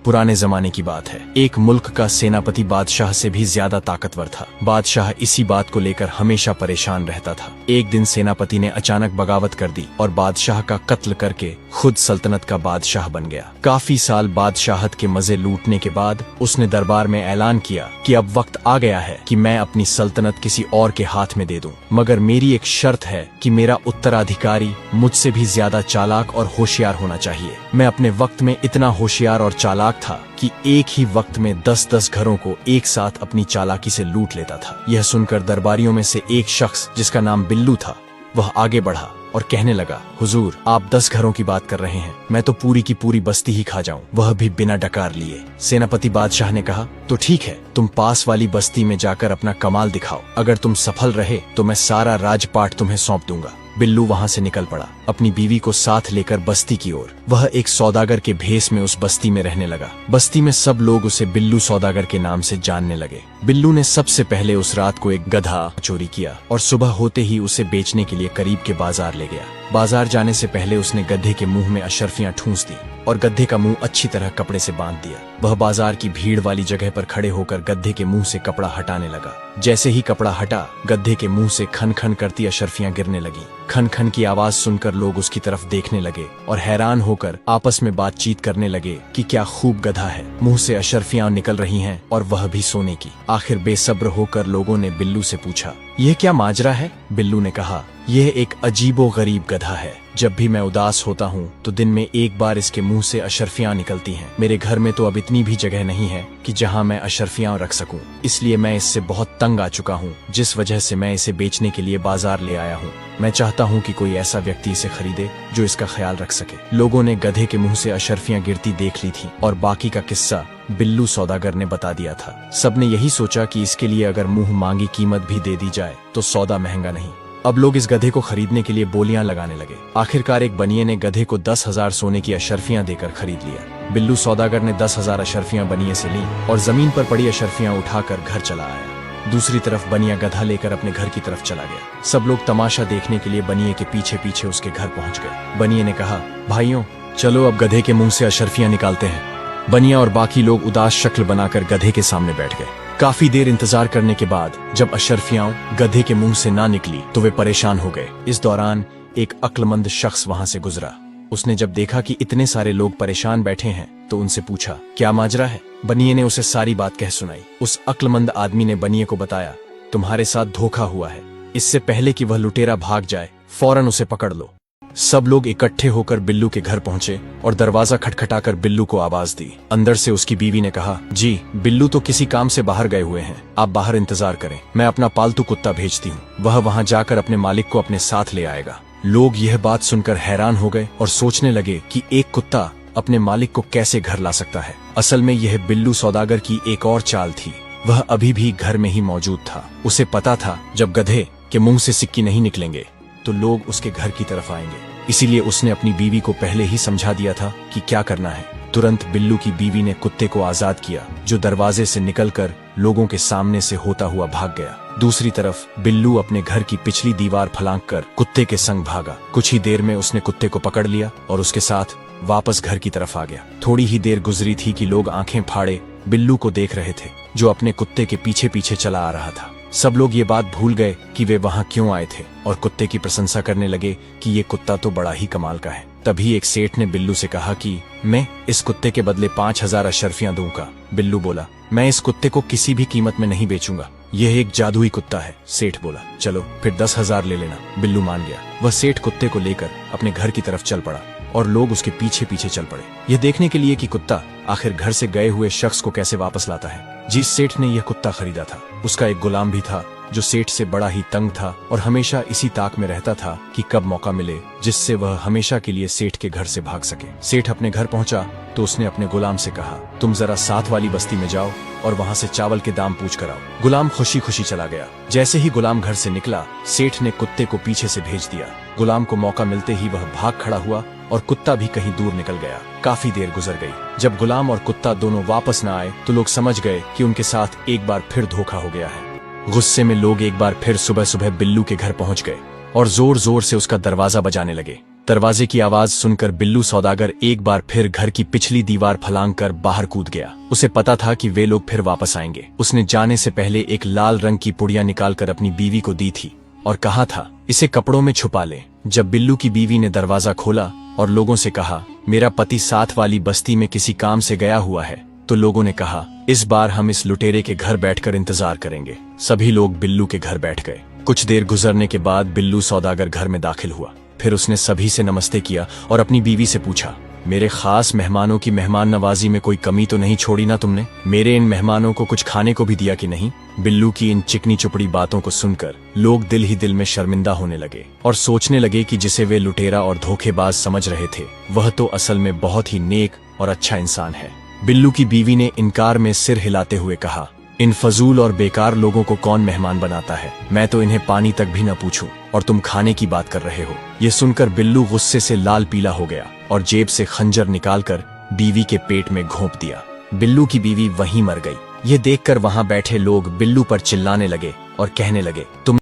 पुराने जमाने की बात है। एक मुल्क का सेनापति बादशाह से भी ज्यादा ताकतवर था। बादशाह इसी बात को लेकर हमेशा परेशान रहता था। एक दिन सेनापति ने अचानक बगावत कर दी और बादशाह का कत्ल करके खुद सल्तनत का बादशाह बन गया। काफी साल बादशाहत के मजे लूटने के बाद उसने दरबार में ऐलान किया कि अब वक्त आ गया है कि मैं अपनी सल्तनत किसी और के हाथ में दे दूं, मगर मेरी एक शर्त है कि मेरा उत्तराधिकारी मुझसे भी ज्यादा चालाक और होशियार होना चाहिए। मैं अपने वक्त में इतना होशियार और चालाक था कि एक ही वक्त में 10-10 घरों को एक साथ अपनी चालाकी से लूट लेता था। यह सुनकर दरबारियों में से एक शख्स जिसका नाम बिल्लू था, वह आगे बढ़ा और कहने लगा, हुजूर, आप 10 घरों की बात कर रहे हैं, मैं तो पूरी की पूरी बस्ती ही खा जाऊं, वह भी बिना डकार लिए। सेनापति बादशाह ने कहा, तो ठीक है, तुम पास वाली बस्ती में जाकर अपना कमाल दिखाओ। अगर तुम सफल रहे तो मैं सारा राजपाट तुम्हें सौंप दूंगा। बिल्लू वहां से निकल पड़ा, अपनी बीवी को साथ लेकर बस्ती की ओर। वह एक सौदागर के भेष में उस बस्ती में रहने लगा। बस्ती में सब लोग उसे बिल्लू सौदागर के नाम से जानने लगे। बिल्लू ने सबसे पहले उस रात को एक गधा चोरी किया और सुबह होते ही उसे बेचने के लिए करीब के बाजार ले गया। बाजार जाने से पहले उसने गधे के मुंह में अशर्फियां ठूंस दी और गधे का मुंह अच्छी तरह कपड़े से बांध दिया। वह बाजार की भीड़ वाली जगह पर खड़े होकर गधे के मुंह से कपड़ा हटाने लगा। जैसे ही कपड़ा हटा, गधे के मुंह से खन खन करती अशर्फियां गिरने लगी। खन खन की आवाज सुनकर लोग उसकी तरफ देखने लगे और हैरान होकर आपस में बातचीत करने लगे कि क्या खूब गधा है, मुंह से अशर्फियां निकल रही हैं और वह भी सोने की। आखिर बेसब्र होकर लोगों ने बिल्लू से पूछा, यह क्या माजरा है? बिल्लू ने कहा, यह एक अजीबो गरीब गधा है। जब भी मैं उदास होता हूँ तो दिन में एक बार इसके मुंह से अशर्फियां निकलती हैं। मेरे घर में तो अब इतनी भी जगह नहीं है कि जहाँ मैं अशर्फियां रख सकूं, इसलिए मैं इससे बहुत तंग आ चुका हूँ, जिस वजह से मैं इसे बेचने के लिए बाजार ले आया हूँ। मैं चाहता हूँ कि कोई ऐसा व्यक्ति इसे खरीदे जो इसका ख्याल रख सके। लोगों ने गधे के मुंह से अशर्फियां गिरती देख ली थी और बाकी का किस्सा बिल्लू सौदागर ने बता दिया था। सबने यही सोचा कि इसके लिए अगर मुंह मांगी कीमत भी दे दी जाए तो सौदा महंगा नहीं। अब लोग इस गधे को खरीदने के लिए बोलियां लगाने लगे। आखिरकार एक बनिए ने गधे को 10,000 सोने की अशर्फियां देकर खरीद लिया। बिल्लू सौदागर ने 10,000 अशर्फियां बनिए से ली और जमीन पर पड़ी अशर्फियां उठाकर घर चला आया। दूसरी तरफ बनिया गधा लेकर अपने घर की तरफ चला गया। सब लोग तमाशा देखने के लिए बनिए के पीछे पीछे उसके घर पहुंच गए। बनिए ने कहा, भाइयों, चलो अब गधे के मुंह से अशर्फियां निकालते हैं। बनिया और बाकी लोग उदास शक्ल बनाकर गधे के सामने बैठ गए। काफी देर इंतजार करने के बाद जब अशर्फियां गधे के मुंह से ना निकली तो वे परेशान हो गए। इस दौरान एक अक्लमंद शख्स वहां से गुजरा। उसने जब देखा कि इतने सारे लोग परेशान बैठे हैं तो उनसे पूछा, क्या माजरा है? बनिए ने उसे सारी बात कह सुनाई। उस अक्लमंद आदमी ने बनिए को बताया, तुम्हारे साथ धोखा हुआ है। इससे पहले कि वह लुटेरा भाग जाए, फौरन उसे पकड़ लो। सब लोग इकट्ठे होकर बिल्लू के घर पहुंचे और दरवाजा खटखटाकर बिल्लू को आवाज दी। अंदर से उसकी बीवी ने कहा, जी, बिल्लू तो किसी काम से बाहर गए हुए हैं, आप बाहर इंतजार करें, मैं अपना पालतू कुत्ता भेजती हूँ, वह वहां जाकर अपने मालिक को अपने साथ ले आएगा। लोग यह बात सुनकर हैरान हो गए और सोचने लगे कि एक कुत्ता अपने मालिक को कैसे घर ला सकता है। असल में यह बिल्लू सौदागर की एक और चाल थी। वह अभी भी घर में ही मौजूद था। उसे पता था जब गधे के मुंह से सिक्की नहीं निकलेंगे तो लोग उसके घर की तरफ आएंगे, इसीलिए उसने अपनी बीवी को पहले ही समझा दिया था कि क्या करना है। तुरंत बिल्लू की बीवी ने कुत्ते को आजाद किया, जो दरवाजे से निकलकर लोगों के सामने से होता हुआ भाग गया। दूसरी तरफ बिल्लू अपने घर की पिछली दीवार फलांगकर कुत्ते के संग भागा। कुछ ही देर में उसने कुत्ते को पकड़ लिया और उसके साथ वापस घर की तरफ आ गया। थोड़ी ही देर गुजरी थी कि लोग आंखें फाड़े बिल्लू को देख रहे थे, जो अपने कुत्ते के पीछे पीछे चला आ रहा था। सब लोग ये बात भूल गए कि वे वहां क्यों आए थे और कुत्ते की प्रशंसा करने लगे कि ये कुत्ता तो बड़ा ही कमाल का है। तभी एक सेठ ने बिल्लू से कहा कि मैं इस कुत्ते के बदले 5,000 अशर्फियां दूंगा। बिल्लू बोला, मैं इस कुत्ते को किसी भी कीमत में नहीं बेचूंगा, यह एक जादुई कुत्ता है। सेठ बोला, चलो फिर 10,000 ले लेना। बिल्लू मान गया। वह सेठ कुत्ते को लेकर अपने घर की तरफ चल पड़ा और लोग उसके पीछे पीछे चल पड़े, यह देखने के लिए कि कुत्ता आखिर घर से गए हुए शख्स को कैसे वापस लाता है। जिस सेठ ने यह कुत्ता खरीदा था, उसका एक गुलाम भी था जो सेठ से बड़ा ही तंग था और हमेशा इसी ताक में रहता था कि कब मौका मिले जिससे वह हमेशा के लिए सेठ के घर से भाग सके। सेठ अपने घर पहुंचा तो उसने अपने गुलाम से कहा, तुम जरा साथ वाली बस्ती में जाओ और वहां से चावल के दाम पूछ कर आओ। गुलाम खुशी खुशी चला गया। जैसे ही गुलाम घर से निकला, सेठ ने कुत्ते को पीछे से भेज दिया। गुलाम को मौका मिलते ही वह भाग खड़ा हुआ और कुत्ता भी कहीं दूर निकल गया। काफी देर गुजर गई। जब गुलाम और कुत्ता दोनों वापस न आए तो लोग समझ गए कि उनके साथ एक बार फिर धोखा हो गया है। गुस्से में लोग एक बार फिर सुबह सुबह बिल्लू के घर पहुंच गए और जोर जोर से उसका दरवाजा बजाने लगे। दरवाजे की आवाज सुनकर बिल्लू सौदागर एक बार फिर घर की पिछली दीवार फलांग कर बाहर कूद गया। उसे पता था कि वे लोग फिर वापस आएंगे। उसने जाने से पहले एक लाल रंग की पुड़िया निकालकर अपनी बीवी को दी थी और कहा था, इसे कपड़ों में छुपा ले। जब बिल्लू की बीवी ने दरवाजा खोला और लोगों से कहा, मेरा पति साथ वाली बस्ती में किसी काम से गया हुआ है, तो लोगों ने कहा, इस बार हम इस लुटेरे के घर बैठकर इंतजार करेंगे। सभी लोग बिल्लू के घर बैठ गए। कुछ देर गुजरने के बाद बिल्लू सौदागर घर में दाखिल हुआ। फिर उसने सभी से नमस्ते किया और अपनी बीवी से पूछा, मेरे खास मेहमानों की मेहमान नवाजी में कोई कमी तो नहीं छोड़ी ना तुमने? मेरे इन मेहमानों को कुछ खाने को भी दिया कि नहीं? बिल्लू की इन चिकनी चुपड़ी बातों को सुनकर लोग दिल ही दिल में शर्मिंदा होने लगे और सोचने लगे कि जिसे वे लुटेरा और धोखेबाज समझ रहे थे, वह तो असल में बहुत ही नेक और अच्छा इंसान है। बिल्लू की बीवी ने इनकार में सिर हिलाते हुए कहा, इन फजूल और बेकार लोगों को कौन मेहमान बनाता है? मैं तो इन्हें पानी तक भी न पूछूं और तुम खाने की बात कर रहे हो। ये सुनकर बिल्लू गुस्से से लाल पीला हो गया और जेब से खंजर निकालकर बीवी के पेट में घोंप दिया। बिल्लू की बीवी वहीं मर गई। ये देखकर वहां बैठे लोग बिल्लू पर चिल्लाने लगे और कहने लगे, तुम